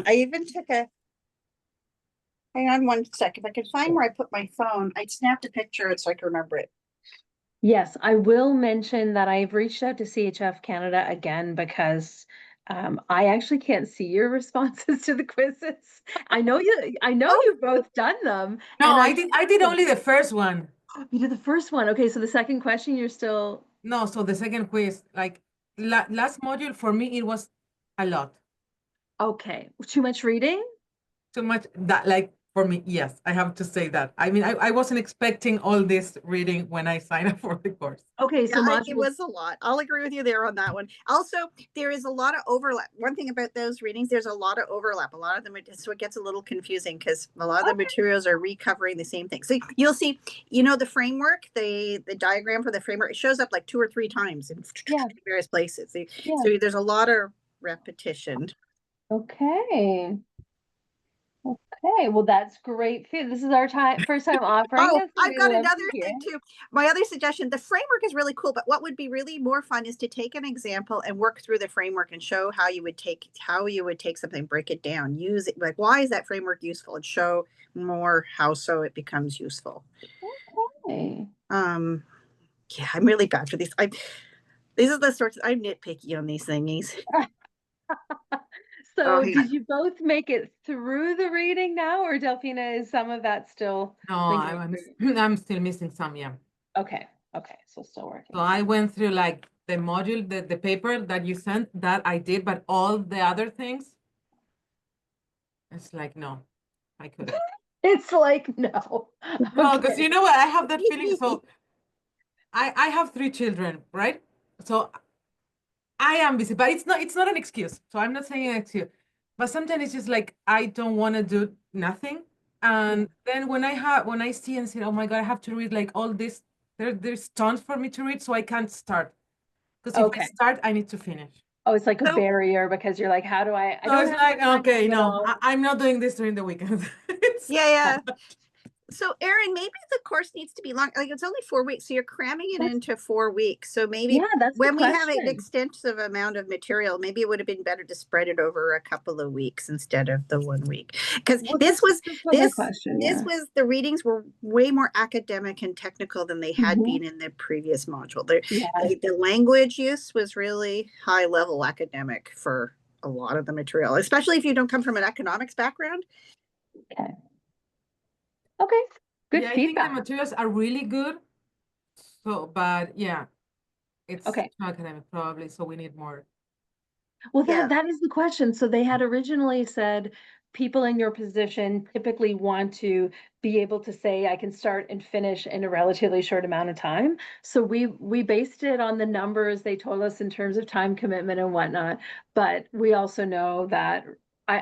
I even took a, hang on one second. If I can find where I put my phone, I snapped a picture of it so I can remember it. Yes, I will mention that I've reached out to CHF Canada again because I actually can't see your responses to the quizzes. I know Oh, you've both done them, No, and I did only the first one. you did the first one. Okay, so the second question, you're still No, so the second quiz, like last module for me, it was a lot. okay. Too much reading? Too much that like for me, yes, I have to say that. I mean, I wasn't expecting all this reading when I signed up for the course. Okay, so yeah, it module was a lot. I'll agree with you there on that one. Also, there is a lot of overlap. One thing about those readings, there's a lot of overlap. A lot of them, so it gets a little confusing because a lot of the materials are recovering the same thing. So you'll see, the framework, the diagram for the framework, it shows up like 2 or 3 times in various places. So there's a lot of repetition. Okay. Okay, well that's great. This is our first time offering Oh, this. I've got another thing too. My other suggestion, the framework is really cool, but what would be really more fun is to take an example and work through the framework and show how you would take something, break it down, use it, like why is that framework useful, and show more how so it becomes useful. Okay. Yeah, I'm really bad for these. These are the sorts I'm nitpicky on these thingies. So did you both make it through the reading now, or Delphina, is some of that still No, lingering? I'm still missing some, yeah. Okay, so still working. So I went through like the module, the paper that you sent, that I did, but all the other things, it's like, no, I couldn't. It's like, no. No, because you know what? I have that feeling. So I have 3 children, right? So I am busy, but it's not an excuse. So I'm not saying an excuse. But sometimes it's just like I don't want to do nothing. And then when I see and say, oh my God, I have to read like all this, there's tons for me to read, so I can't start. Because if I start, I need to finish. Oh, it's like a barrier because you're like, how do I So don't it's have like, time to okay, do it no, all. I'm not doing this during the weekends. Yeah. So Erin, maybe the course needs to be long. Like it's only 4 weeks, so you're cramming it into 4 weeks. So maybe when we have an extensive amount of material, maybe it would have been better to spread it over a couple of weeks instead of the 1 week. Because the readings were way more academic and technical than they had been in the previous module. The language use was really high level academic for a lot of the material, especially if you don't come from an economics background. Okay. Good feedback. I think the materials are really good. So, but yeah, it's academic probably, so we need more. Well, that is the question. So they had originally said people in your position typically want to be able to say, I can start and finish in a relatively short amount of time. So we based it on the numbers they told us in terms of time commitment and whatnot. But we also know that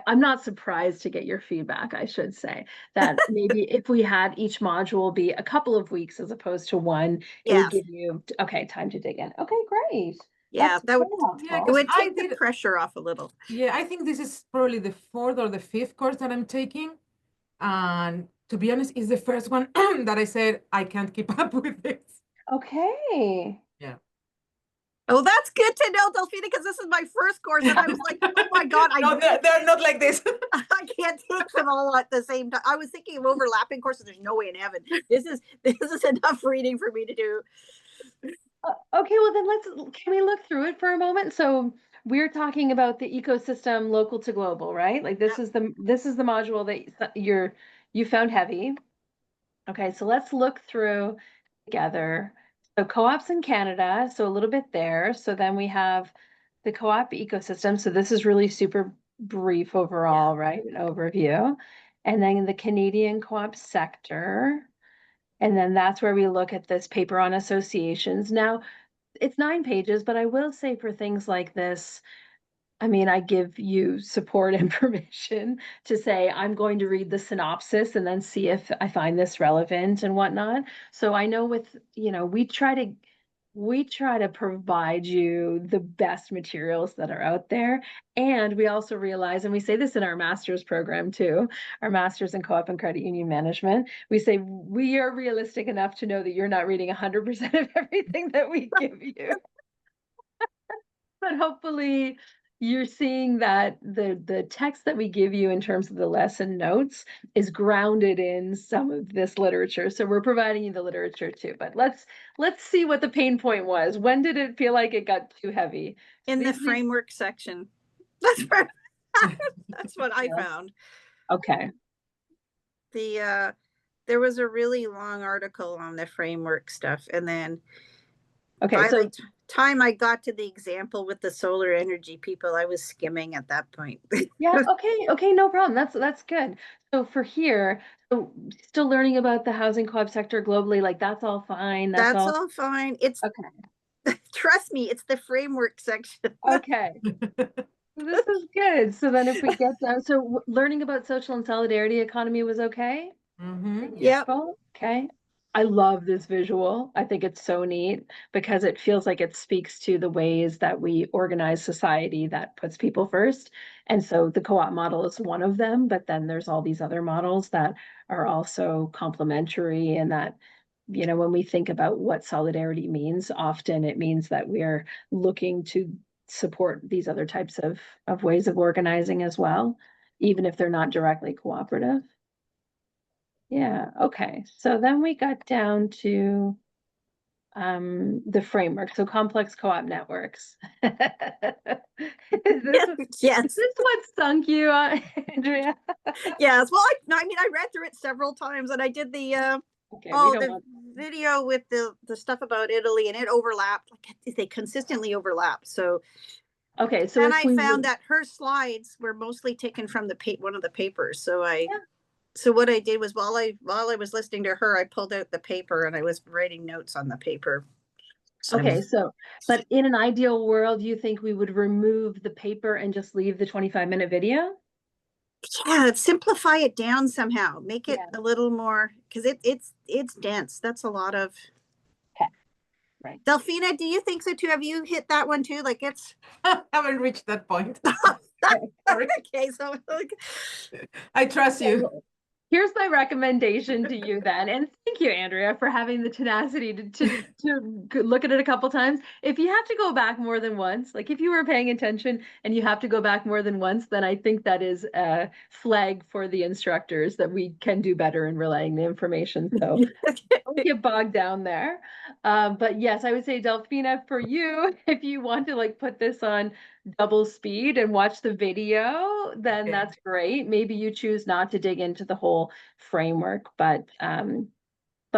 I'm not surprised to get your feedback, I should say, that maybe if we had each module be a couple of weeks as opposed to one, it would give you, time to dig in. Okay, great. Yeah, that would it would take the pressure off a little. Yeah, I think this is probably the 4th or the 5th course that I'm taking. And to be honest, it's the first one that I said I can't keep up with this. Okay. Yeah. Oh, that's good to know, Delphina, because this is my first course, and I was like, oh my God, they're not like this. I can't take them all at the same time. I was thinking of overlapping courses. There's no way in heaven. This is enough reading for me to do. Okay, well then can we look through it for a moment? So we're talking about the ecosystem local to global, right? Like this is the module that you found heavy. Okay, so let's look through together. So co-ops in Canada, so a little bit there. So then we have the co-op ecosystem. So this is really super brief overall, right? An overview. And then the Canadian co-op sector. And then that's where we look at this paper on associations. Now, it's 9 pages, but I will say for things like this, I mean, I give you support and permission to say, I'm going to read the synopsis and then see if I find this relevant and whatnot. So I know we try to provide you the best materials that are out there. And we also realize, and we say this in our master's program too, our master's in co-op and credit union management, we say we are realistic enough to know that you're not reading 100% of everything that we give you. But hopefully you're seeing that the text that we give you in terms of the lesson notes is grounded in some of this literature. So we're providing you the literature too. But let's see what the pain point was. When did it feel like it got too heavy? In the framework section. That's where, that's what I found. Okay. There was a really long article on the framework stuff, and then Okay, by so the time I got to the example with the solar energy people, I was skimming at that point. yeah, okay, no problem. That's good. So for here, so still learning about the housing co-op sector globally, like that's all fine. That's all fine. It's okay. trust me, it's the framework section. Okay. This is good. So then if we get down, so learning about social and solidarity economy was okay? Yep. Okay. I love this visual. I think it's so neat because it feels like it speaks to the ways that we organize society that puts people first. And so the co-op model is one of them, but then there's all these other models that are also complementary and that, you know, when we think about what solidarity means, often it means that we're looking to support these other types of ways of organizing as well, even if they're not directly cooperative. Yeah, okay. So then we got down to the framework, so complex co-op networks. Yes. Is this what stunk you, Andrea? Yes. Well, I mean, I read through it several times, and I did the Okay, the video with the stuff about Italy, and it overlapped. Like they consistently overlap. So okay, so and I found that her slides were mostly taken from one of the papers. So so what I did was while I was listening to her, I pulled out the paper and I was writing notes on the paper. Okay, so but in an ideal world, you think we would remove the paper and just leave the 25-minute video? Yeah, simplify it down somehow. Make it a little more, because it's dense. That's a lot of. Okay. Right. Delphina, do you think so too? Have you hit that one too? Like it's. I haven't reached that point. Okay, so I trust you. Here's my recommendation to you then, and thank you, Andrea, for having the tenacity to look at it a couple times. If you have to go back more than once, like if you were paying attention and you have to go back more than once, then I think that is a flag for the instructors that we can do better in relaying the information. So don't get bogged down there. But yes, I would say, Delphina, for you, if you want to like put this on double speed and watch the video, then that's great. Maybe you choose not to dig into the whole framework, but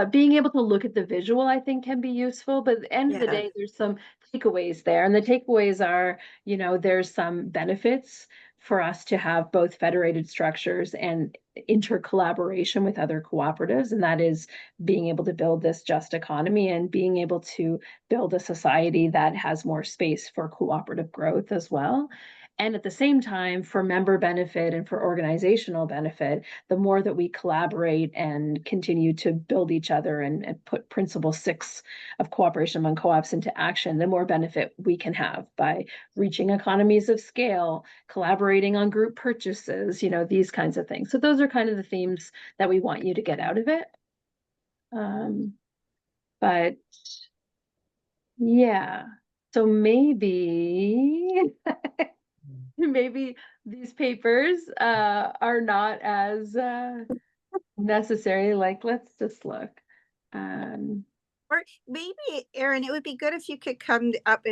being able to look at the visual, I think, can be useful. But at the end of the day, there's some takeaways there. And the takeaways are, you know, there's some benefits for us to have both federated structures and intercollaboration with other cooperatives. And that is being able to build this just economy and being able to build a society that has more space for cooperative growth as well. And at the same time, for member benefit and for organizational benefit, the more that we collaborate and continue to build each other and put principle 6 of cooperation among co-ops into action, the more benefit we can have by reaching economies of scale, collaborating on group purchases, you know, these kinds of things. So those are kind of the themes that we want you to get out of it. But yeah, so maybe maybe these papers are not as necessary. Like, let's just look. Or maybe, Erin, it would be good if you could come up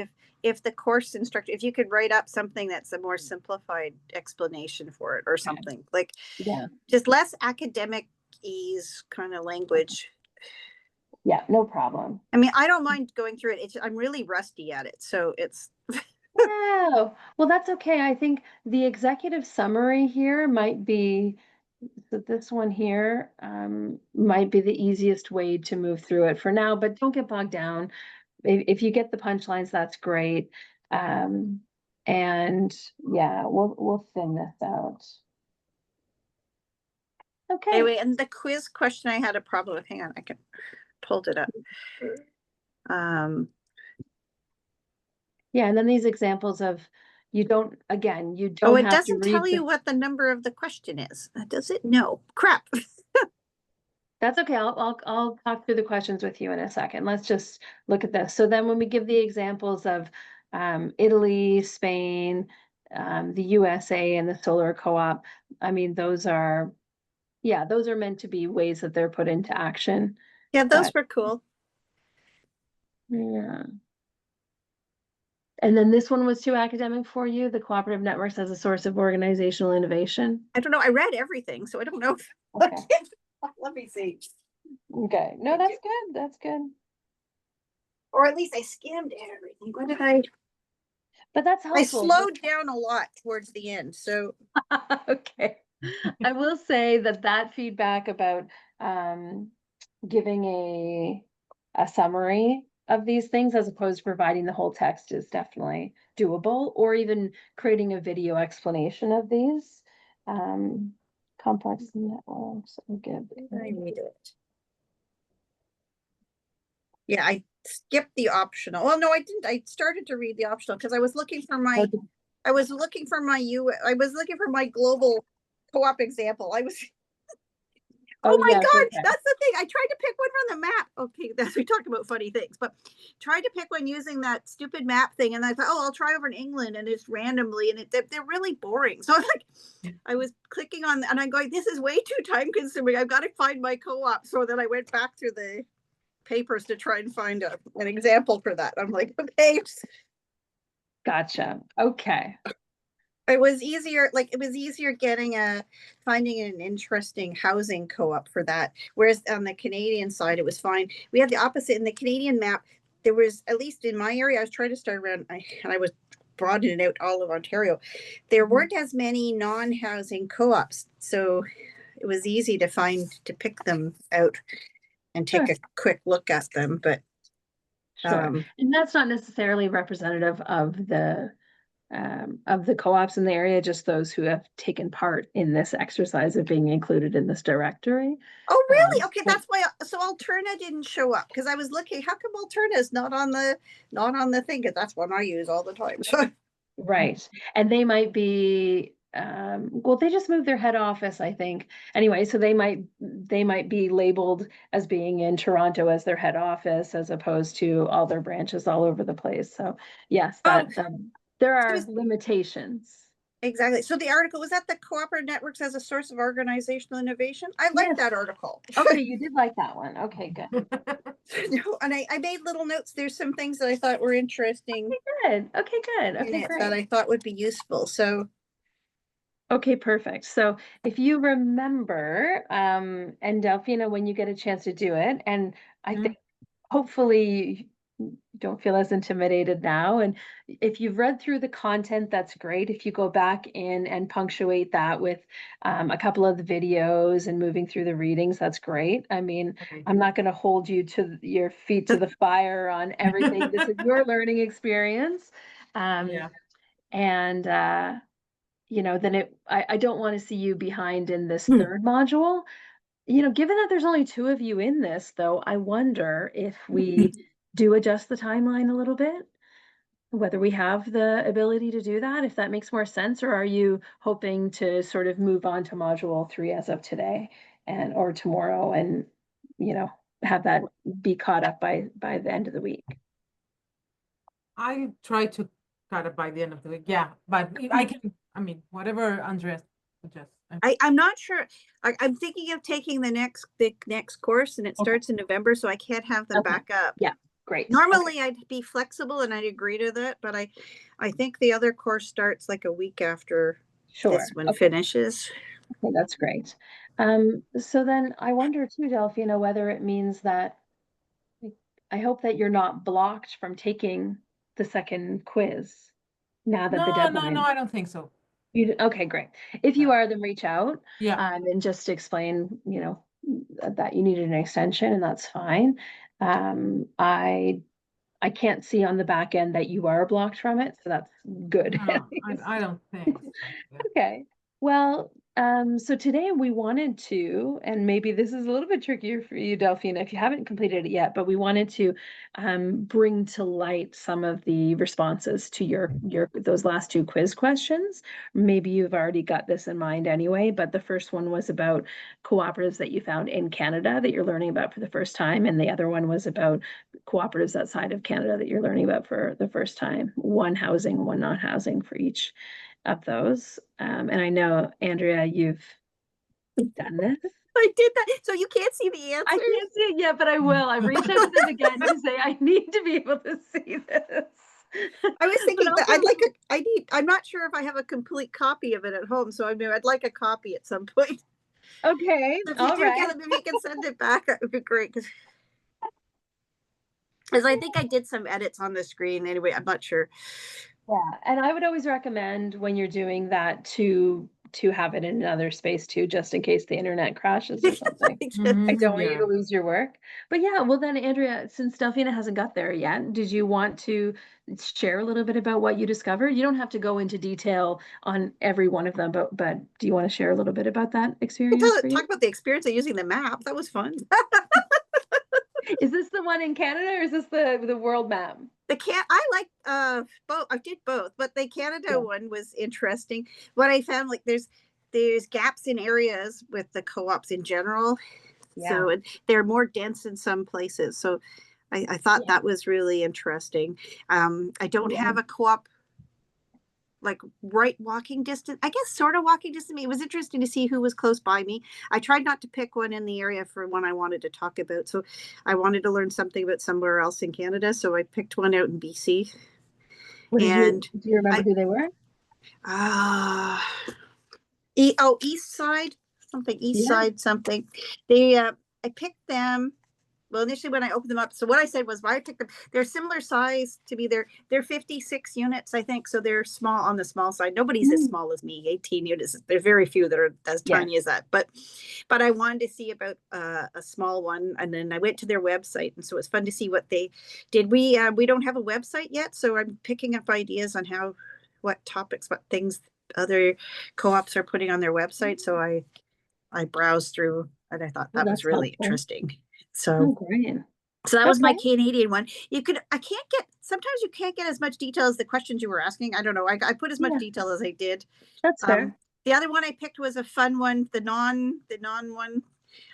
if the course instructor, if you could write up something that's a more simplified explanation for it or something like just less academic ease kind of language. Yeah, no problem. I mean, I don't mind going through it. I'm really rusty at it, so it's. Oh, well, that's okay. I think the executive summary here might be, so this one here might be the easiest way to move through it for now, but don't get bogged down. If you get the punchlines, that's great. And yeah, we'll thin this out. Okay. Anyway, and the quiz question I had a problem with. Hang on, I can pulled it up. Yeah, and then these examples of you don't oh, it doesn't tell you what the number of the question is. Does it? No. Crap. That's okay. I'll talk through the questions with you in a second. Let's just look at this. So then when we give the examples of Italy, Spain, the USA and the solar co-op. I mean, those are meant to be ways that they're put into action. Yeah, those But were cool. yeah. And then this one was too academic for you, the cooperative networks as a source of organizational innovation. I don't know. I read everything, so I don't know. Okay. Let me see. Okay. No, that's good. That's good. Or at least I skimmed everything. What did I? But that's I helpful. slowed down a lot towards the end. So Okay. I will say that feedback about giving a summary of these things as opposed to providing the whole text is definitely doable, or even creating a video explanation of these complex networks. I need it. Yeah, I skipped the optional. Well, no, I didn't. I started to read the optional because I was looking for my I was looking for my global co-op example. Oh my yes, God, okay. that's the thing. I tried to pick one from the map. Okay, we talked about funny things, but tried to pick one using that stupid map thing, and I thought, oh, I'll try over in England, and it's randomly, and they're really boring. So I was clicking on, and I'm going, this is way too time consuming. I've got to find my co-op. So then I went back through the papers to try and find an example for that. I'm like, okay. Gotcha. Okay. It was easier finding an interesting housing co-op for that. Whereas on the Canadian side, it was fine. We had the opposite in the Canadian map. There was, at least in my area, I was trying to start around, and I was broadening out all of Ontario. There weren't as many non-housing co-ops. So it was easy to pick them out and take a quick look at them. But and that's not necessarily representative of the co-ops in the area, just those who have taken part in this exercise of being included in this directory. Oh, really? Okay, that's why. So Alterna didn't show up because I was looking. How come Alterna is not on the thing? Because that's one I use all the time. Right, and they might be. Well, they just moved their head office, I think. Anyway, so they might be labeled as being in Toronto as their head office, as opposed to all their branches all over the place. So yes, there are limitations. Exactly. So the article was that the cooperative networks as a source of organizational innovation. I like that article. Okay, you did like that one. Okay, good. No, and I made little notes. There's some things that I thought were interesting. Okay, good. Okay, great. That I thought would be useful. So okay, perfect. So if you remember, and Delphina, when you get a chance to do it, and I think hopefully you don't feel as intimidated now. And if you've read through the content, that's great. If you go back in and punctuate that with a couple of the videos and moving through the readings, that's great. I mean, I'm not going to hold you to your feet to the fire on everything. This is your learning experience. And then I don't want to see you behind in this third module. Given that there's only two of you in this, though, I wonder if we do adjust the timeline a little bit, whether we have the ability to do that, if that makes more sense, or are you hoping to sort of move on to module 3 as of today or tomorrow and, have that be caught up by the end of the week? I try to cut it by the end of the week. Yeah, but I can, whatever Andrea suggests. I'm not sure. I'm thinking of taking the next course, and it starts in November, so I can't have them back up. Yeah, great. Normally I'd be flexible and I'd agree to that, but I think the other course starts like a week after this one finishes. Okay, that's great. So then I wonder too, Delphina, whether it means that I hope that you're not blocked from taking the second quiz now that the deadline. No, I don't think so. Okay, great. If you are, then reach out. Yeah. And just explain, that you needed an extension, and that's fine. I can't see on the back end that you are blocked from it, so that's good. No, I don't think so. Yeah. Okay. Well, so today we wanted to, and maybe this is a little bit trickier for you, Delphina, if you haven't completed it yet, but we wanted to bring to light some of the responses to those last two quiz questions. Maybe you've already got this in mind anyway, but the first one was about cooperatives that you found in Canada that you're learning about for the first time, and the other one was about cooperatives outside of Canada that you're learning about for the first time. One housing, one non-housing for each. of those. And I know, Andrea, you've done this. I did that. So you can't see the answers? I can't see it yet, but I will. I've reached out to them again to say I need to be able to see this. I was thinking that also, I'm not sure if I have a complete copy of it at home. So I mean, I'd like a copy at some point. okay, If all you do right. get it, maybe you can send it back. That would be great. Because I think I did some edits on the screen. Anyway, I'm not sure. Yeah, and I would always recommend when you're doing that to have it in another space too, just in case the internet crashes or something. I don't want you to lose your work. But yeah, well then, Andrea, since Delphina hasn't got there yet, did you want to share a little bit about what you discovered? You don't have to go into detail on every one of them, but do you want to share a little bit about that experience for you? Talk about the experience of using the map. That was fun. Is this the one in Canada or is this the world map? I like both. I did both, but the Canada one was interesting. What I found, like there's gaps in areas with the co-ops in general. So they're more dense in some places. So I thought that was really interesting. I don't have a co-op like right walking distance, I guess sort of walking distance. It was interesting to see who was close by me. I tried not to pick one in the area for one I wanted to talk about. So I wanted to learn something about somewhere else in Canada. So I picked one out in BC. Do you remember who they were? East side, something. They I picked them. Well, initially when I opened them up, so what I said was, I picked them. They're similar size to me. They're 56 units, I think. So they're small, on the small side. Nobody's as small as me. 18 units. There's very few that are as tiny as that. But I wanted to see about a small one, and then I went to their website, and so it's fun to see what they did. We don't have a website yet, so I'm picking up ideas on what topics, what things other co-ops are putting on their website. So I browsed through, and I thought that was really interesting. So great. So that was my Canadian one. Sometimes you can't get as much detail as the questions you were asking. I don't know. I put as much detail as I did. That's fair. The other one I picked was a fun one, the non one.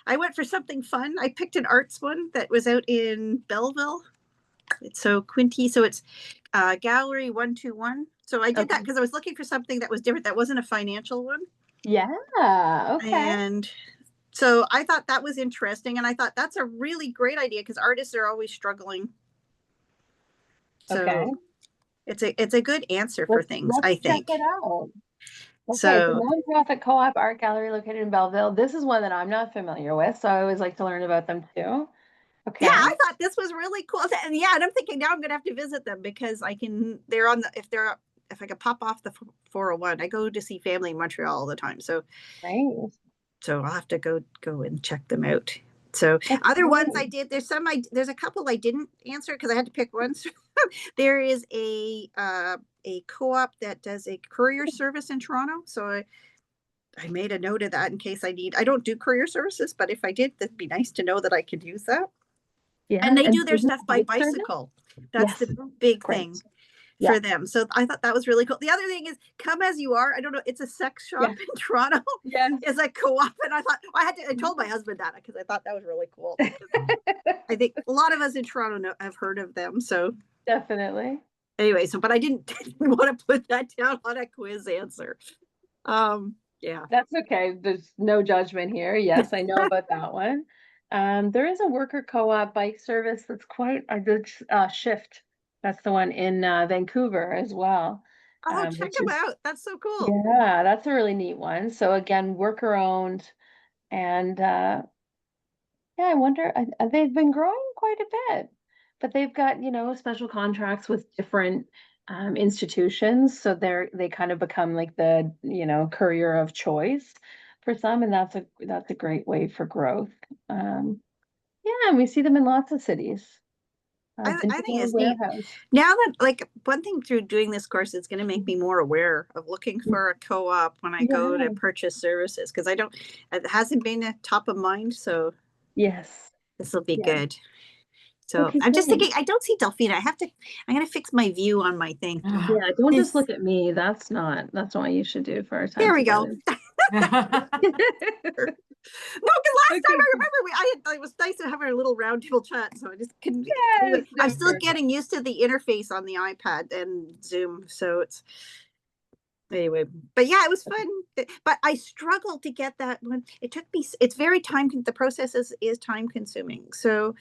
I went for something fun. I picked an arts one that was out in Belleville. It's so Quinty. So it's Gallery 121. So I did that because I was looking for something that was different. That wasn't a financial one. Yeah. Okay. And so I thought that was interesting, and I thought that's a really great idea because artists are always struggling. So it's a good answer for things, I think. Check it out. Okay, so nonprofit co-op art gallery located in Belleville. This is one that I'm not familiar with, so I always like to learn about them too. Okay. Yeah, I thought this was really cool. And yeah, and I'm thinking now I'm gonna have to visit them because they're on the if I could pop off the 401. I go to see family in Montreal all the time. So So I'll have to go and check them out. So other ones I did, there's a couple I didn't answer because I had to pick one. There is a co-op that does a courier service in Toronto. So I made a note of that in case I don't do courier services, but if I did, that'd be nice to know that I could use that. Yeah. And they do their stuff by bicycle. That's the big thing for them. So I thought that was really cool. The other thing is Come As You Are. I don't know. It's a sex shop in Toronto. Yeah. It's a co-op. And I thought I told my husband that because I thought that was really cool. I think a lot of us in Toronto have heard of them. So definitely. Anyway, but I didn't want to put that down on a quiz answer. Yeah. That's okay. There's no judgment here. Yes, I know about that one. There is a worker co-op bike service that's quite a good Shift. That's the one in Vancouver as well. Check them out. That's so cool. Yeah, that's a really neat one. So again, worker owned, and I wonder. They've been growing quite a bit, but they've got special contracts with different institutions, so they kind of become like the courier of choice for some, and that's a great way for growth. And we see them in lots of cities. I think it's neat. Now that one thing through doing this course is going to make me more aware of looking for a co-op when I go to purchase services because it hasn't been a top of mind. So this will be good. So I'm just thinking, I don't see Delphina. I'm going to fix my view on my thing. Yeah, don't just look at me. That's not what you should do for our time. There we go. No, because last time I remember it was nice to have our little round table chat. So I just couldn't. I'm still getting used to the interface on the iPad and Zoom. So Anyway, but yeah, it was fun. But I struggled to get that one. It took me. It's very the process is time consuming. So,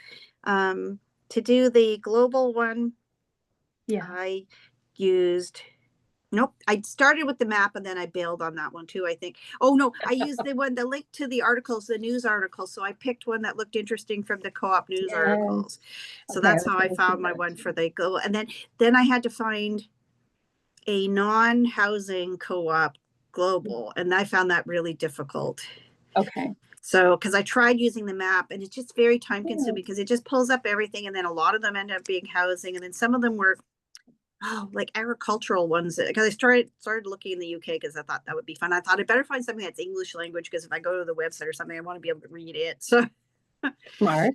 to do the global one, Yeah. I used. Nope. I started with the map and then I bailed on that one too, I think. Oh no, I used the link to the articles, the news articles. So I picked one that looked interesting from the co-op news Yeah. articles. So Okay, I that's was how I gonna found say my that one too. for the go. And then I had to find a non-housing co-op global, and I found that really difficult. Okay. So, because I tried using the map and it's just very time Yeah. consuming because it just pulls up everything. And then a lot of them end up being housing. And then some of them were like agricultural ones, because I started looking in the UK because I thought that would be fun. I thought I'd better find something that's English language because if I go to the website or something, I want to be able to read it. So Smart.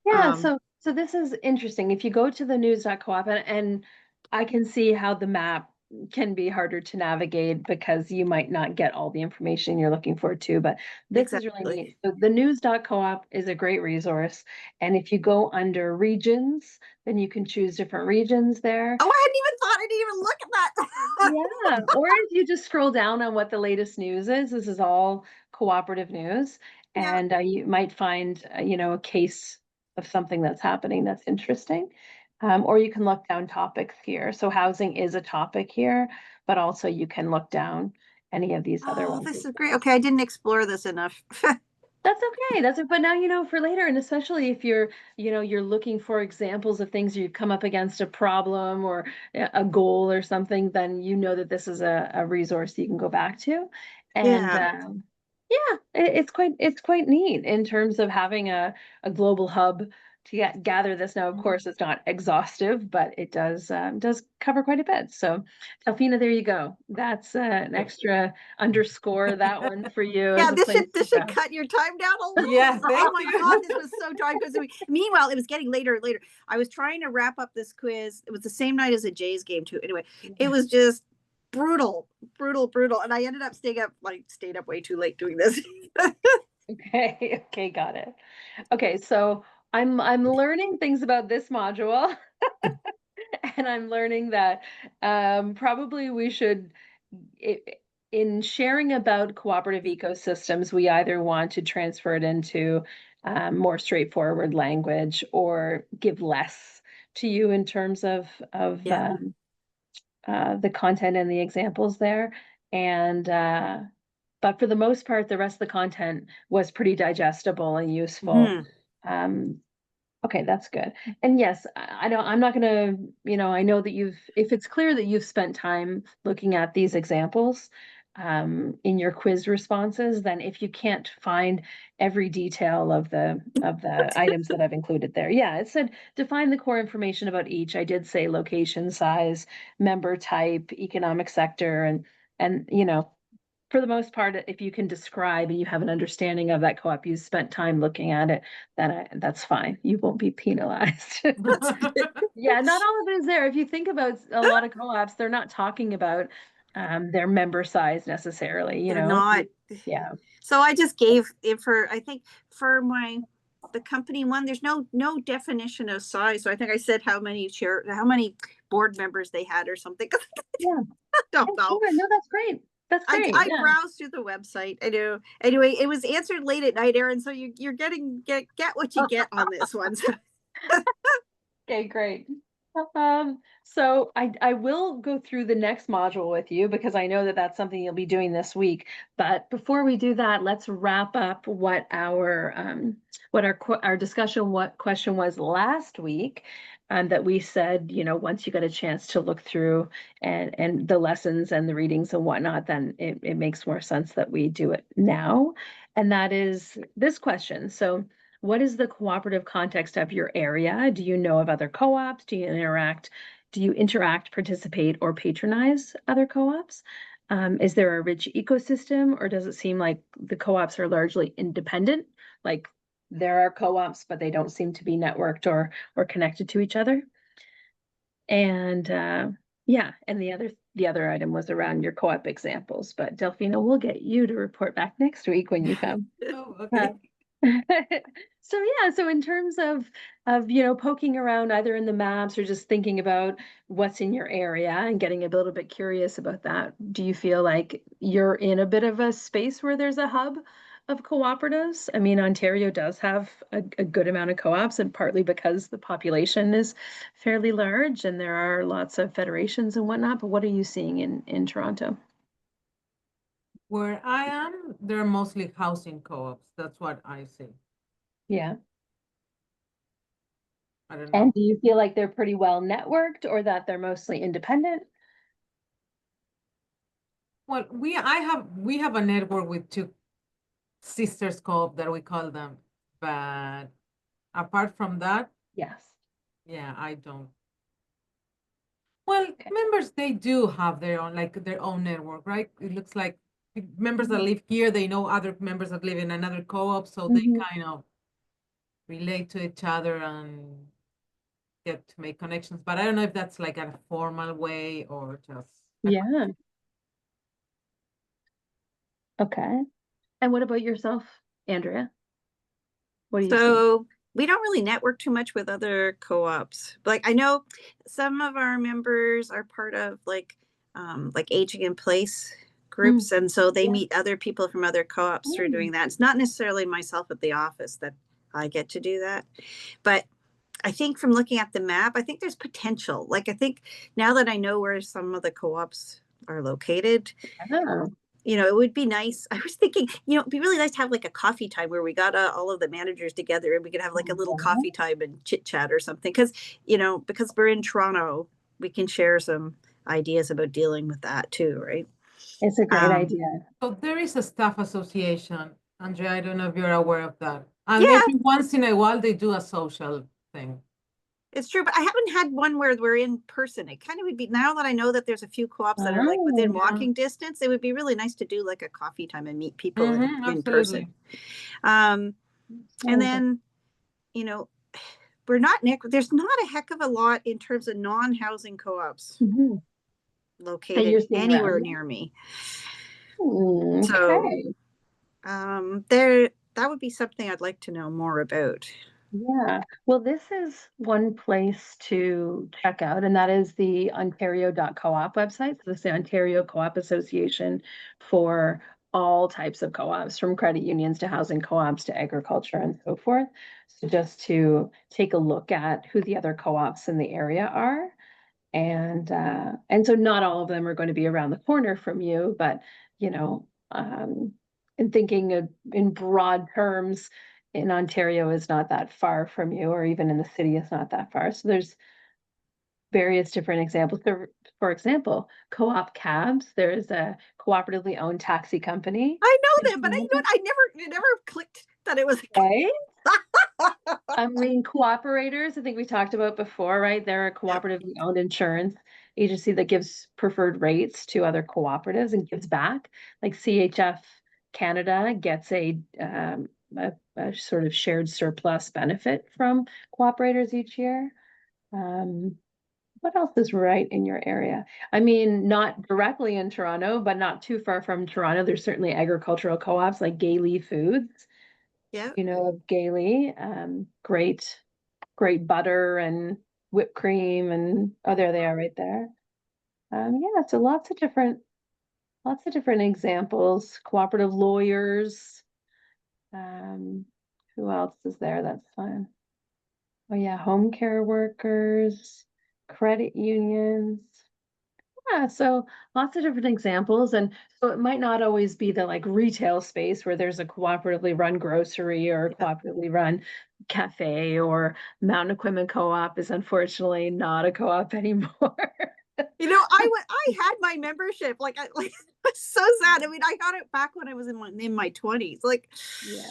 Yeah, um so this is interesting. If you go to the news.coop, and I can see how the map can be harder to navigate because you might not get all the information you're looking for too, but this is really exactly. neat. So the news.coop is a great resource. And if you go under regions, then you can choose different regions there. Oh, I hadn't even thought. I didn't even look at that. Yeah, or if you just scroll down on what the latest news is, this is all cooperative news, Yeah. and you might find, a case of something that's happening that's interesting. Or you can look down topics here. So housing is a topic here, but also you can look down any of these other Oh, ones this as is great. well. Okay, I didn't explore this enough. That's okay. That's it. But now you know for later, and especially if you're looking for examples of things you've come up against a problem or a goal or something, then you know that this is a resource you can go back to. And Yeah. yeah, it's quite neat in terms of having a global hub to gather this. Now, of course, it's not exhaustive, but it does cover quite a bit. So, Delphina, there you go. That's an extra underscore that one for you Yeah, as a place to this should go. cut your time down a little. Yeah, Oh thank my God, you. this was so time consuming. Meanwhile, it was getting later and later. I was trying to wrap up this quiz. It was the same night as a Jays game too. Anyway, it was just brutal, brutal, brutal. And I ended up stayed up way too late doing this. Okay, okay, got it. Okay, so I'm learning things about this module, and I'm learning that probably we should, i- in sharing about cooperative ecosystems, we either want to transfer it into more straightforward language or give less to you in terms of Yeah. the content and the examples there. And but for the most part, the rest of the content was pretty digestible and useful. Mhm. Um, okay, that's good. And yes, I don't, I'm not gonna, I know that if it's clear that you've spent time looking at these examples in your quiz responses, then if you can't find every detail of the items that I've included there, yeah, it said define the core information about each. I did say location, size, member type, economic sector, and for the most part, if you can describe and you have an understanding of that co-op, you spent time looking at it, then that's fine. You won't be penalized. Yeah, not all of it is there. If you think about a lot of co-ops, they're not talking about their member size necessarily, They're not. Yeah. So I just gave it for, I think for the company one, there's no definition of size. So I think I said how many board members they had or something. Yeah. I don't Oh, know. sure. No, that's great. That's great. I Yeah. browsed through the website. I do. Anyway, it was answered late at night, Erin. So you're get what you get on this one. So Okay, great. So I will go through the next module with you because I know that that's something you'll be doing this week. But before we do that, let's wrap up what our discussion, what question was last week. That we said, once you got a chance to look through and the lessons and the readings and whatnot, then it makes more sense that we do it now. And that is this question. So what is the cooperative context of your area? Do you know of other co-ops? Do you interact, participate, or patronize other co-ops? Is there a rich ecosystem, or does it seem like the co-ops are largely independent? Like there are co-ops, but they don't seem to be networked or connected to each other. And yeah, and the other item was around your co-op examples. But Delphina, we'll get you to report back next week when you come. Oh, okay. So yeah, so in terms of poking around either in the maps or just thinking about what's in your area and getting a little bit curious about that, do you feel like you're in a bit of a space where there's a hub of cooperatives? I mean, Ontario does have a good amount of co-ops, and partly because the population is fairly large and there are lots of federations and whatnot, but what are you seeing in Toronto? Where I am, they're mostly housing co-ops. That's what I see. Yeah. I don't And know. do you feel like they're pretty well networked or that they're mostly independent? Well, we have a network with two sisters co-op that we call them, but apart from that, Yes. yeah, I don't. Well, Okay. members, they do have their own, like their own network, right? It looks like members that live here, they know other members that live in another co-op, so they Mhm. kind of relate to each other and get to make connections. But I don't know if that's like a formal way or just Yeah. Okay. And what about yourself, Andrea? What do you see? So we don't really network too much with other co-ops. Like I know some of our members are part of like aging in place Mm, groups, and so they yeah. meet other people from other co-ops through Mm, doing that. It's not necessarily myself at the office that I get to do that, but I think from looking at the map, I think there's potential. Like I think now that I know where some of the co-ops are located, yeah. it would be nice. I was thinking, it'd be really nice to have like a coffee time where we got all of the managers together and we could have like a little Mhm. coffee time and chit chat or something. Because we're in Toronto, we can share some ideas about dealing with that too, right? It's a great Um, idea. so there is a staff association, Andrea. I don't know if you're aware of that. And yeah, every once in a while, they do a social thing. it's true, but I haven't had one where we're in person. It kind of would be now that I know that there's a few co-ops that are like Oh, within Yeah. walking distance. It would be really nice to do like a coffee time and meet people in person. Absolutely. Um, and sounds then, you know, there's not a heck of a lot in terms of non-housing co-ops mhm. That located you're seeing anywhere around. near me. So Okay. there that would be something I'd like to know more about. Yeah. Well, this is one place to check out, and that is the Ontario.coop website. So this is the Ontario Co-op Association for all types of co-ops, from credit unions to housing co-ops to agriculture and so forth. So just to take a look at who the other co-ops in the area are. And so not all of them are going to be around the corner from you, but you know, in thinking in broad terms, in Ontario is not that far from you, or even in the city is not that far. So there's various different examples. For example, co-op cabs. There is a cooperatively owned taxi company. I know that, but it never clicked that it was. Right? I mean, cooperators, I think we talked about before, right? They're a Yep. cooperatively owned insurance agency that gives preferred rates to other cooperatives and gives back. Like CHF Canada gets a sort of shared surplus benefit from cooperators each year. Um, what else is right in your area? I mean, not directly in Toronto, but not too far from Toronto. There's certainly agricultural co-ops like Gailey Foods, Yeah. of Gailey. Great butter and whipped cream, and oh, there they are right there. Yeah, so lots of different examples. Cooperative lawyers. Um, who else is there? That's fun. Oh yeah, home care workers, credit unions. Yeah, so lots of different examples. And so it might not always be the like retail space where there's a cooperatively run grocery or a Yeah. cooperatively run cafe, or Mountain Equipment Co-op is unfortunately not a co-op anymore. I had my membership. Like it was so sad. I mean, I got it back when I was in my 20s. Like Yeah.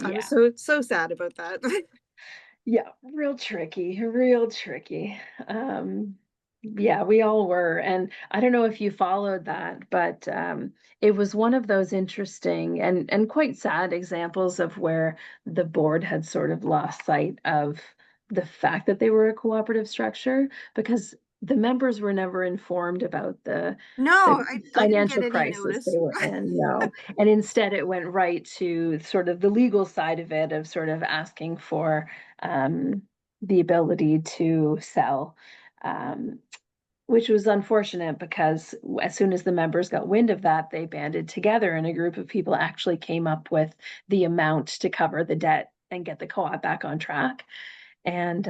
I was Yeah. so sad about that. Yeah, real tricky, real tricky. Yeah, we all were. And I don't know if you followed that, but it was one of those interesting and quite sad examples of where the board had sort of lost sight of the fact that they were a cooperative structure, because the members were never informed about the No, I didn't get financial any crisis notice. they were in. No. And instead it went right to sort of the legal side of it, of sort of asking for the ability to sell, which was unfortunate because as soon as the members got wind of that, they banded together and a group of people actually came up with the amount to cover the debt and get the co-op back on track. And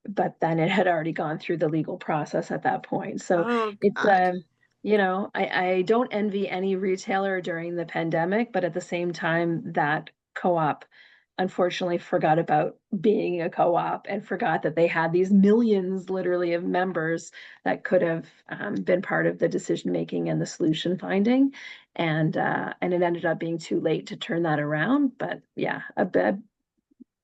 but then it had already gone through the legal process at that point. So Oh it's God. you know, I don't envy any retailer during the pandemic, but at the same time, that co-op unfortunately forgot about being a co-op and forgot that they had these millions literally of members that could have been part of the decision making and the solution finding. And it ended up being too late to turn that around. But yeah,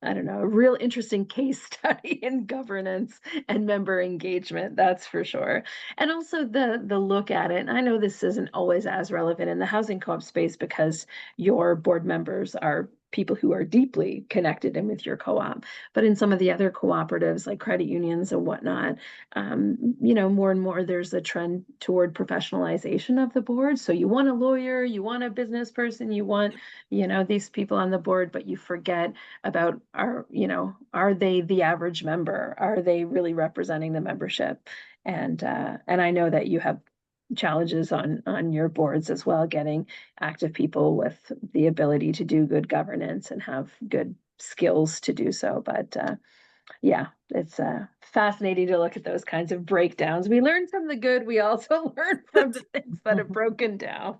I don't know, a real interesting case study in governance and member engagement, that's for sure. And also the look at it. And I know this isn't always as relevant in the housing co-op space because your board members are people who are deeply connected in with your co-op. But in some of the other cooperatives like credit unions and whatnot, you know, more and more there's a trend toward professionalization of the board. So you want a lawyer, you want a business person, you want, you know, these people on the board, but you forget about are they the average member? Are they really representing the membership? And I know that you have challenges on your boards as well, getting active people with the ability to do good governance and have good skills to do so. But yeah, it's fascinating to look at those kinds of breakdowns. We learn from the good, we also learn from the things that have broken down.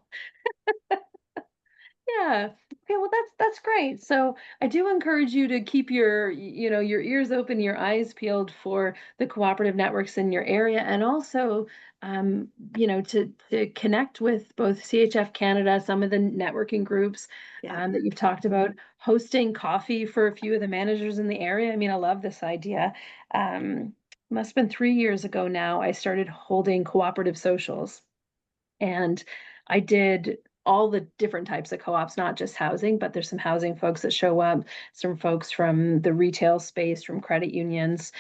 Yeah. Okay, well that's great. So I do encourage you to keep your you know your ears open, your eyes peeled for the cooperative networks in your area, and also you know to connect with both CHF Canada, some of the networking groups Yeah. that you've talked about, hosting coffee for a few of the managers in the area. I mean, I love this idea. Must have been 3 years ago now. I started holding cooperative socials. And I did all the different types of co-ops, not just housing, but there's some housing folks that show up, some folks from the retail space, from credit unions,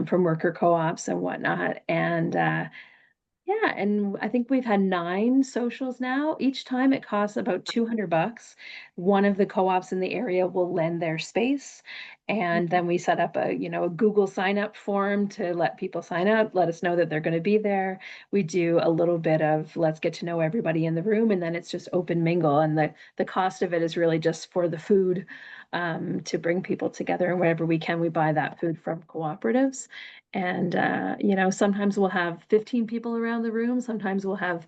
from worker co-ops and whatnot. And yeah, and I think we've had 9 socials now. Each time it costs about $200. One of the co-ops in the area will lend their space, and then we set up a Google sign up form to let people sign up, let us know that they're going to be there. We do a little bit of let's get to know everybody in the room, and then it's just open mingle. And the cost of it is really just for the food, to bring people together. And wherever we can, we buy that food from cooperatives. And sometimes we'll have 15 people around the room, sometimes we'll have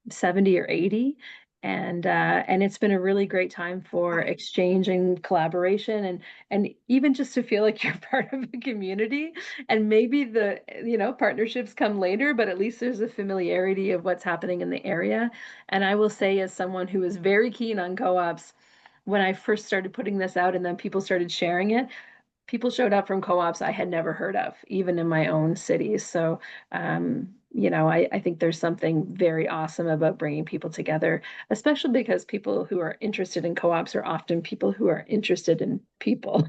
70 or 80. And it's been a really great time for exchange and collaboration, and even just to feel like you're part of a community. And maybe the partnerships come later, but at least there's a familiarity of what's happening in the area. And I will say, as someone who is very keen on co-ops, when I first started putting this out and then people started sharing it, people showed up from co-ops I had never heard of, even in my own cities. So, I think there's something very awesome about bringing people together, especially because people who are interested in co-ops are often people who are interested in people.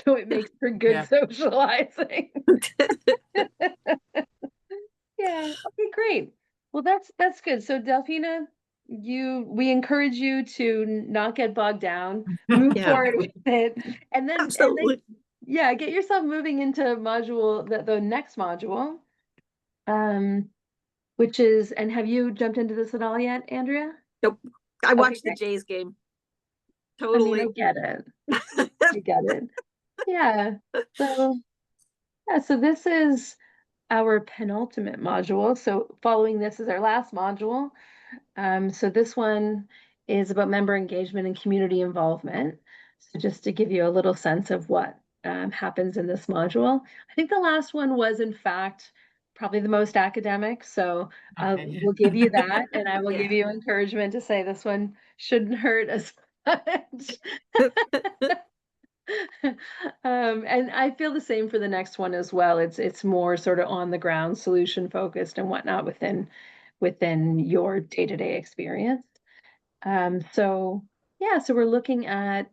So it makes for good Yeah. socializing. Yeah. Okay, great. Well, that's good. So Delphina, we encourage you to not get bogged down, move Yeah. forward with it, and then Absolutely. yeah, get yourself moving into the next module, which is, and have you jumped into this at all yet, Andrea? Nope. I watched the great. Jays game. I mean, I Totally. get it. I get it. Yeah. So yeah, so this is our penultimate module. So following this is our last module. So this one is about member engagement and community involvement. So just to give you a little sense of what happens in this module. I think the last one was, in fact, probably the most academic. So Okay. we'll give you that, and I will Yeah. give you encouragement to say this one shouldn't hurt as much. And I feel the same for the next one as well. It's more sort of on the ground, solution focused and whatnot within your day-to-day experience. So yeah, so we're looking at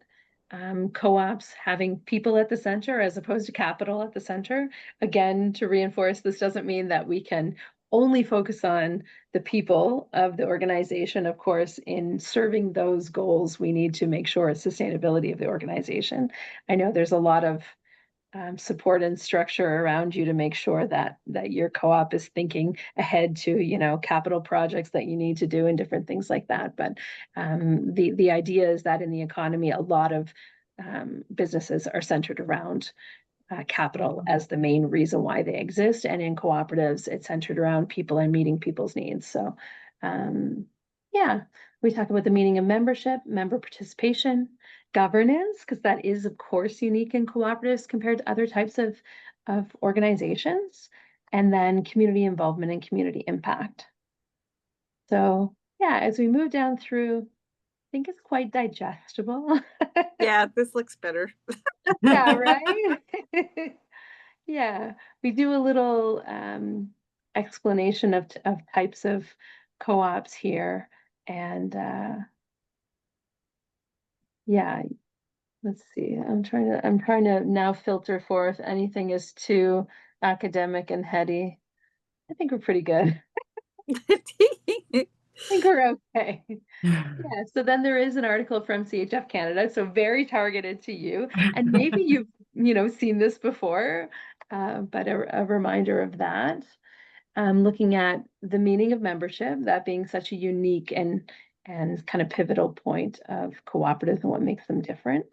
co-ops having people at the center as opposed to capital at the center. Again, to reinforce, this doesn't mean that we can only focus on the people of the organization. Of course, in serving those goals, we need to make sure sustainability of the organization. I know there's a lot of support and structure around you to make sure that your co-op is thinking ahead to, you know, capital projects that you need to do and different things like that. But the idea is that in the economy, a lot of businesses are centered around capital as the main reason why they exist. And in cooperatives, it's centered around people and meeting people's needs. So yeah, we talk about the meaning of membership, member participation, governance, because that is, of course, unique in cooperatives compared to other types of organizations, and then community involvement and community impact. So yeah, as we move down through, I think it's quite digestible. Yeah, this looks better. Yeah, right? Yeah, we do a little explanation of types of co-ops here. And yeah, let's see. I'm trying to now filter for if anything is too academic and heady. I think we're pretty good. I think we're okay. Yeah, so then there is an article from CHF Canada, so very targeted to you. And maybe you've, you know, seen this before, but a reminder of that. Looking at the meaning of membership, that being such a unique and kind of pivotal point of cooperatives and what makes them different.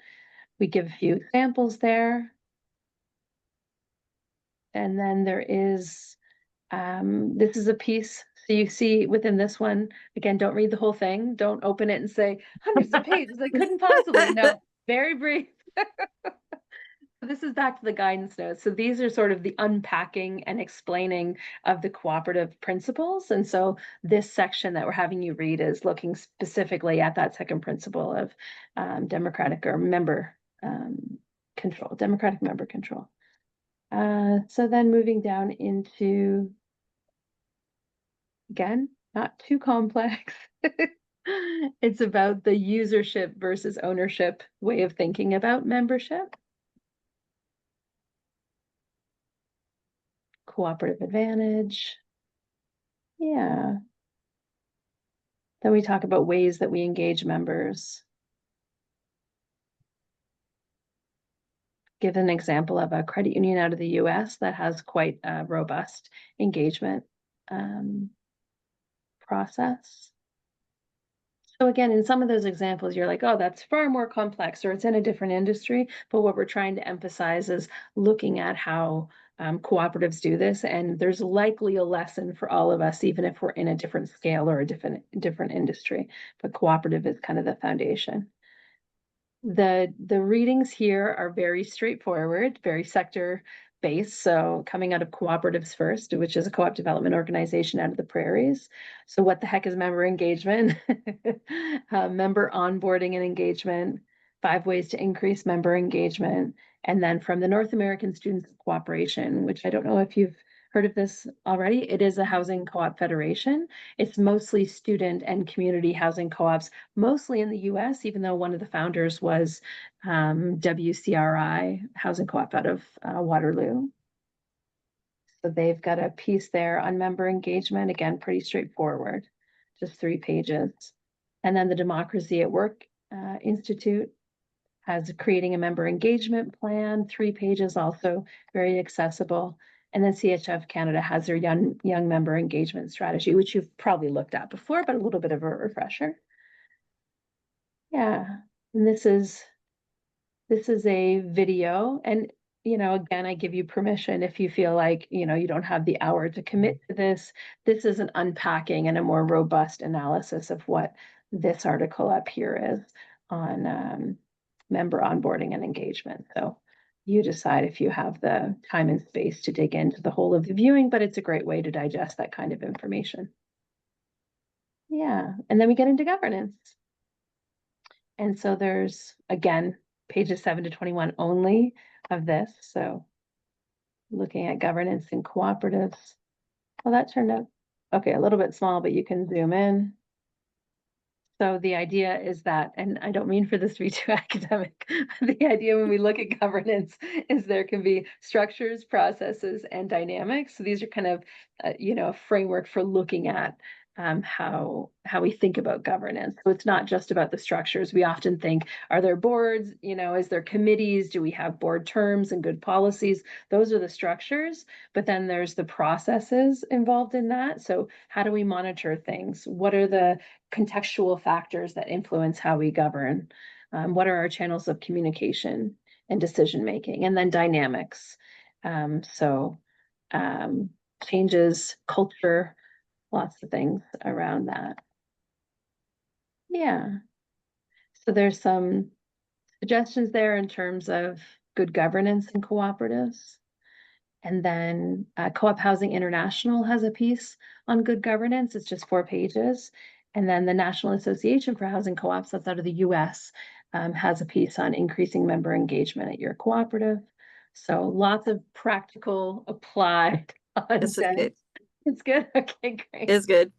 We give a few examples there. And then there is, this is a piece. So you see within this one, again, don't read the whole thing. Don't open it and say hundreds of pages. I couldn't possibly. No, very brief. This is back to the guidance notes. So these are sort of the unpacking and explaining of the cooperative principles. And so this section that we're having you read is looking specifically at that second principle of democratic or member control, democratic member control. So then moving down into, again, not too complex. It's about the usership versus ownership way of thinking about membership. Cooperative advantage. Yeah. Then we talk about ways that we engage members. Give an example of a credit union out of the US that has quite a robust engagement process. So again, in some of those examples, you're like, oh, that's far more complex, or it's in a different industry. But what we're trying to emphasize is looking at how cooperatives do this. And there's likely a lesson for all of us, even if we're in a different scale or a different industry. But cooperative is kind of the foundation. The readings here are very straightforward, very sector based. So coming out of cooperatives first, which is a co-op development organization out of the prairies. So what the heck is member engagement? Member onboarding and engagement, 5 ways to increase member engagement. And then from the North American Students Cooperation, which I don't know if you've heard of this already. It is a housing co-op federation. It's mostly student and community housing co-ops, mostly in the US, even though one of the founders was WCRI housing co-op out of Waterloo. So they've got a piece there on member engagement, again, pretty straightforward, just 3 pages. And then the Democracy at Work Institute has creating a member engagement plan, 3 pages, also very accessible. And then CHF Canada has their young member engagement strategy, which you've probably looked at before, but a little bit of a refresher. Yeah, and this is a video, and you know, again, I give you permission if you feel like, you know, you don't have the hour to commit to this. This is an unpacking and a more robust analysis of what this article up here is on member onboarding and engagement. So you decide if you have the time and space to dig into the whole of the viewing, but it's a great way to digest that kind of information. Yeah, and then we get into governance. And so there's, again, pages 7 to 21 only of this. So looking at governance and cooperatives. Well, that turned out, okay, a little bit small, but you can zoom in. So the idea is that, and I don't mean for this to be too academic, the idea when we look at governance is there can be structures, processes, and dynamics. So these are kind of, a framework for looking at how we think about governance. So it's not just about the structures. We often think, are there boards? Is there committees? Do we have board terms and good policies? Those are the structures, but then there's the processes involved in that. So how do we monitor things? What are the contextual factors that influence how we govern? What are our channels of communication and decision making? And then dynamics. So changes, culture, lots of things around that. Yeah. So there's some suggestions there in terms of good governance in cooperatives. And then Co-op Housing International has a piece on good governance. It's just 4 pages. And then the National Association for Housing Co-ops, that's out of the US, has a piece on increasing member engagement at your cooperative. So lots of practical applied This is content. good. It's good. Okay, great. It's good.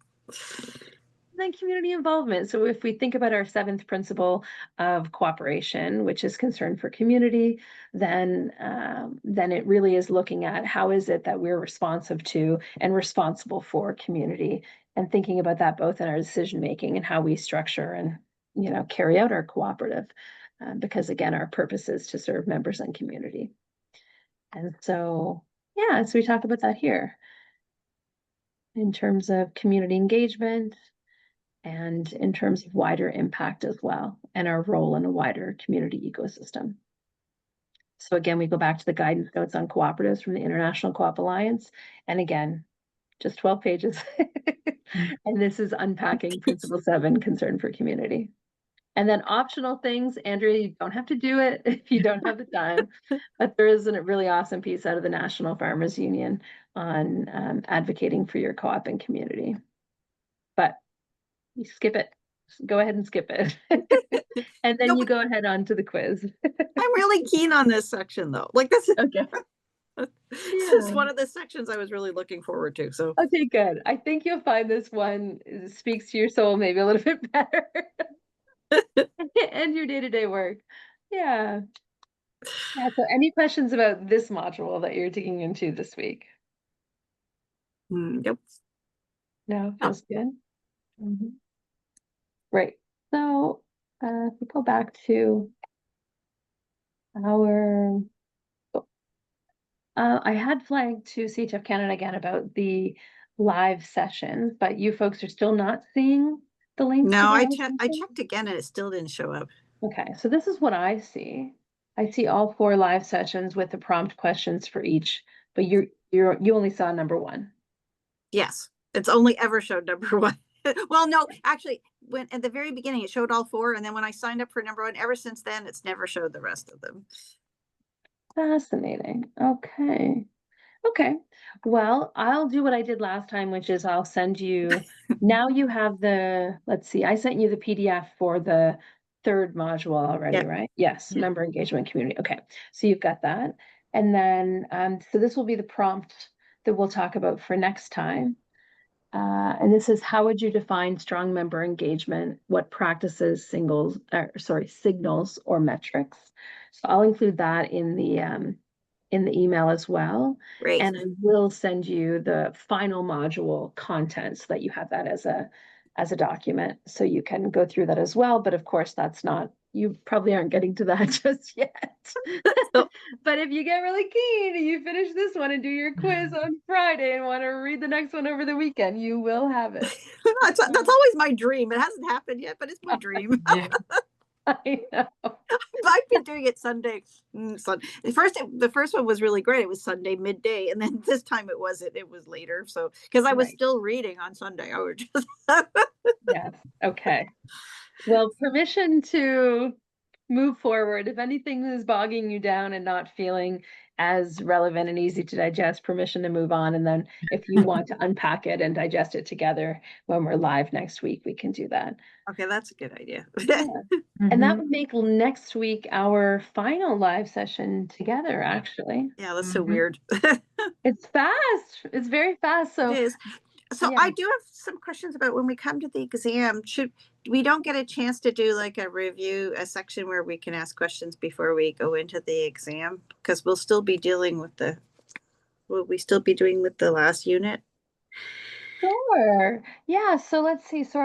Then community involvement. So if we think about our 7th principle of cooperation, which is concern for community, then it really is looking at how is it that we're responsive to and responsible for community, and thinking about that both in our decision making and how we structure and carry out our cooperative, because again, our purpose is to serve members and community. And so we talk about that here in terms of community engagement, and in terms of wider impact as well, and our role in a wider community ecosystem. So again, we go back to the guidance notes on cooperatives from the International Co-op Alliance. And again, just 12 pages. And this is unpacking Principle 7, concern for community. And then optional things, Andrea, you don't have to do it if you don't have the time, but there is a really awesome piece out of the National Farmers Union on advocating for your co-op and community. But you skip it. Go ahead and skip it. And then you go ahead on to the quiz. I'm really keen on this section though. Like this is Okay. this is one of the sections I was really looking forward to. So Okay, good. I think you'll find this one speaks to your soul maybe a little bit better. And your day-to-day work. Yeah. Yeah. So any questions about this module that you're digging into this week? Yep. No, feels good. Great. So if we go back to our, I had flagged to CHF Canada again about the live sessions, but you folks are still not seeing the link. No, I checked again and it still didn't show up. Okay, so this is what I see. I see all 4 live sessions with the prompt questions for each, but you only saw number 1. Yes, it's only ever showed number 1. Well, no, actually, when at the very beginning it showed all 4, and then when I signed up for number 1, ever since then it's never showed the rest of them. Fascinating. Okay. Well, I'll do what I did last time, which is I'll send you, now you have let's see, I sent you the PDF for the 3rd module already, right? Yes, member engagement community. Okay, so you've got that. And then, so this will be the prompt that we'll talk about for next time. And this is, how would you define strong member engagement? What practices, signals or metrics? So I'll include that in the email as well. Great. And I will send you the final module content so that you have that as a document, so you can go through that as well. But of course, that's not, you probably aren't getting to that just yet. But if you get really keen and you finish this one and do your quiz on Friday and want to read the next one over the weekend, you will have it. That's always my dream. It hasn't happened yet, but it's my dream. Yeah. I know. I've been doing it Sunday. The first one was really great. It was Sunday midday, and then this time it wasn't. It was later. So because I was still reading on Sunday, I was just. Yes. Okay. Well, permission to move forward. If anything is bogging you down and not feeling as relevant and easy to digest, permission to move on. And then if you want to unpack it and digest it together when we're live next week, we can do that. Okay, that's a good idea. Yeah. And that would make next week our final live session together, actually. Yeah, that's so weird. It's fast. It's very fast. So it is. So Yeah. I do have some questions about when we come to the exam. Should we don't get a chance to do like a review, a section where we can ask questions before we go into the exam? Because we'll still be dealing with the, will we still be doing with the last unit? Sure. Yeah, so let's see. So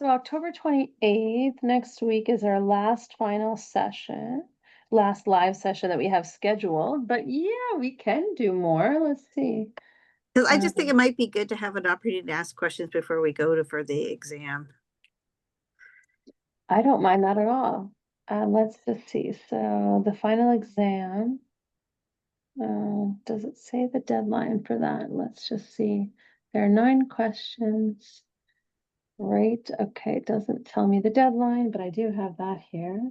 October 28th, next week is our last final session, last live session that we have scheduled. But yeah, we can do more. Let's see. Because I just think Um, it might be good to have an opportunity to ask questions before we go to for the exam. I don't mind that at all. Let's just see. So the final exam, does it say the deadline for that? Let's just see. There are 9 questions. Right, okay, it doesn't tell me the deadline, but I do have that here.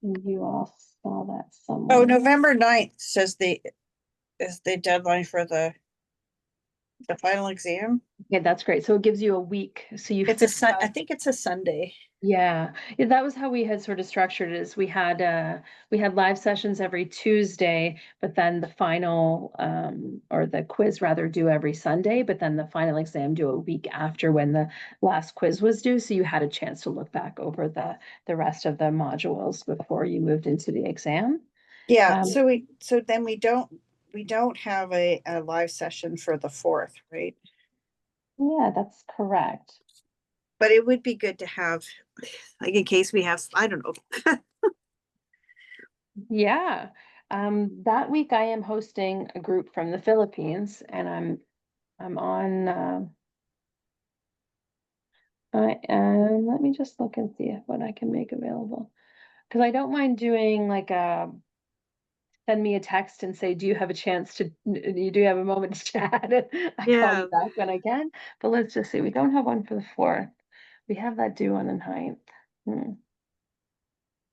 And you all saw that somewhere. Oh, November 9th says is the deadline for the final exam. Okay, that's great. So it gives you a week. So you It's I think it's a Sunday. Yeah, that was how we had sort of structured it, is we had live sessions every Tuesday, but then the final or the quiz rather due every Sunday, but then the final exam due a week after when the last quiz was due. So you had a chance to look back over the rest of the modules before you moved into the exam. Yeah, so then we don't have a live session for the 4th, right? Yeah, that's correct. But it would be good to have, like, in case we have, I don't know. Yeah. That week I am hosting a group from the Philippines, and I'm on let me just look and see what I can make available. Because I don't mind doing like a send me a text and say, do you have a chance to you do have a moment to chat? I call Yeah, you back when I can. But let's just see. We don't have one for the 4th. We have that due on the 9th.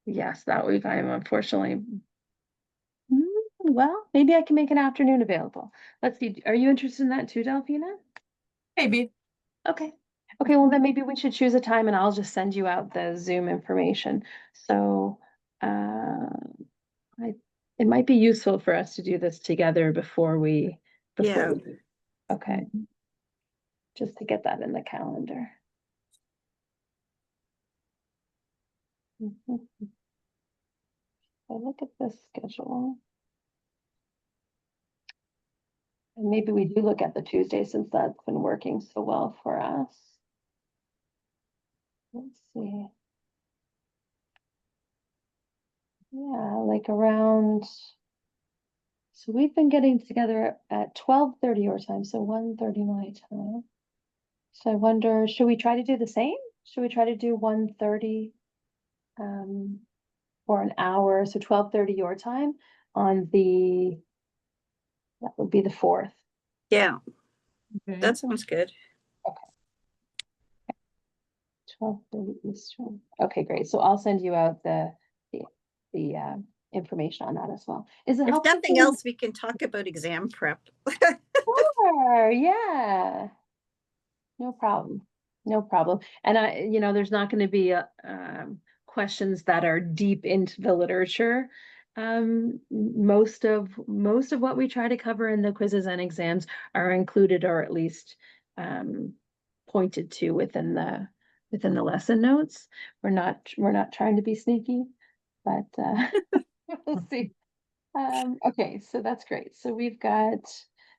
Yes, that week I am unfortunately. Well, maybe I can make an afternoon available. Let's see. Are you interested in that too, Delphina? Maybe. Okay. Okay, well then maybe we should choose a time and I'll just send you out the Zoom information. So I it might be useful for us to do this together yeah. okay. Just to get that in the calendar. Mhm. I look at this schedule. And maybe we do look at the Tuesday since that's been working so well for us. Let's see. Yeah, like around, so we've been getting together at 12:30 your time, so 1:30 my time. So I wonder, should we try to do the same? Should we try to do 1:30 for an hour, so 12:30 your time on that would be the 4th. Yeah, Okay. that sounds good. Okay. 12:30 Eastern. Okay, great. So I'll send you out the information on that as well. Is it If helpful? nothing else, we can talk about exam prep. Sure, yeah. No problem. No problem. And there's not going to be questions that are deep into the literature. Most of what we try to cover in the quizzes and exams are included or at least pointed to within the lesson notes. We're not trying to be sneaky, but we'll see. Okay, so that's great. So we've got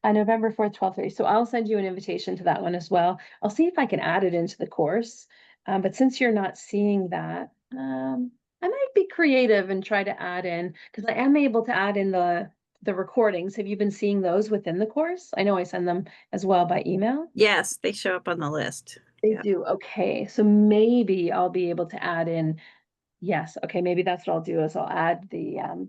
November 4th, 12:30. So I'll send you an invitation to that one as well. I'll see if I can add it into the course. But since you're not seeing that, I might be creative and try to add in, because I am able to add in the recordings. Have you been seeing those within the course? I know I send them as well by email. Yes, they show up on the list. They Yeah, do. Okay. So maybe I'll be able to add in, yes, okay, maybe that's what I'll do is I'll add the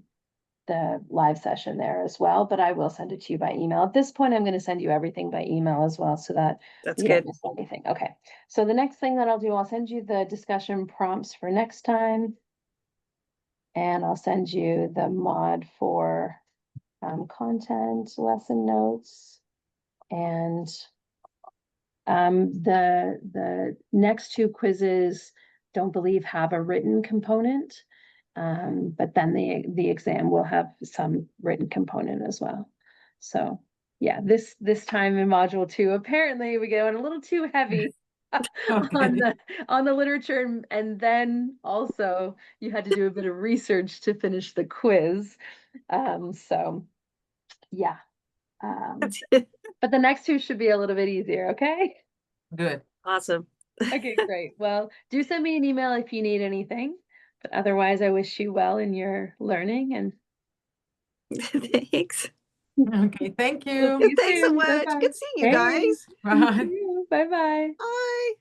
live session there as well, but I will send it to you by email. At this point, I'm going to send you everything by email as well so that that's you don't good. miss anything. Okay. So the next thing that I'll do, I'll send you the discussion prompts for next time. And I'll send you the mod for content, lesson notes, and the next 2 quizzes don't believe have a written component. But then the exam will have some written component as well. So yeah, this time in module 2, apparently we go on a little too heavy Okay. on the literature, and then also you had to do a bit of research to finish the quiz. So yeah. That's it. But the next 2 should be a little bit easier, okay? Good. Awesome. Okay, great. Well, do send me an email if you need anything. But otherwise, I wish you well in your learning, and Thanks. Okay. Thank we'll you. see you Thanks so soon. much. Bye-bye. Good seeing you Hey, guys. you Bye. too. Bye-bye. Bye.